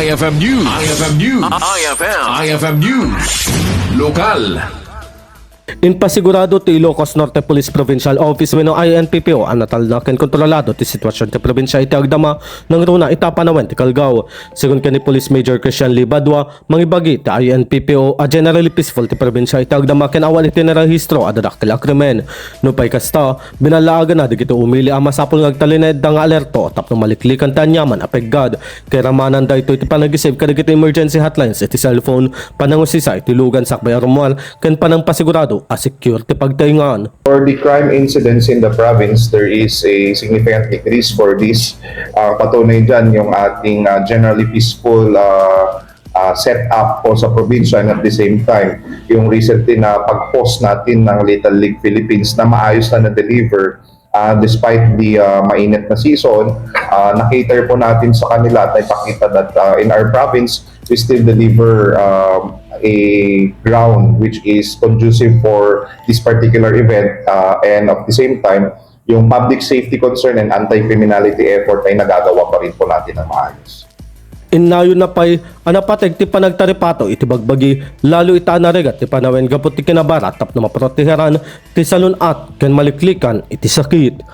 IFM News. IFM News. IFM News. Lokal. Inpasigurado ti Ilocos Norte Police Provincial Office wenno Inppo ang Natalna ken kontrolado ti sitwasyon ti probinsya iti agdama ng runa ita Panawen ti Kalgaw. Sigon ken ni Police Major Christian Libadwa mangibagi ti Inppo a generally peaceful ti probinsya iti agdama ken awan iti narehistro a dadakkel a krimen. No pay kasta binalaagan na digito umili a masapol nga agtalined nga alerto tapno maliklikan ti anyaman a peggad kay ramanan daytoy ti panagisib kadagiti emergency hotlines iti cellphone panangusisa iti lugan sakbay armual ken panangpasigurado a security pagtaingan. For the crime incidents in the province, there is a significant decrease for this. Patunay dyan yung ating generally peaceful setup po sa probinsya, and at the same time, yung recently na pag-post natin ng Little League Philippines na maayos na na-deliver despite the mainit na season, na-cater po natin sa kanila at ipakita that in our province, we still deliver a ground which is conducive for this particular event, and at the same time, yung public safety concern and anti-criminality effort ay nagagawa pa rin po natin ng maayos. Inayon na pay anapateg ti panagtaripato iti bagbagi lalo ita naregat ti Panawen gapot ti kinabarat tapno maproteheran ti salunat ken maliklikan iti sakit.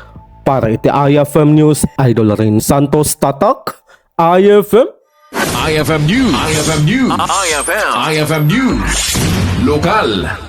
Para iti IFM News, Idol Rin Santos Tatak, IFM IFM News. IFM News. IFM News. Lokal.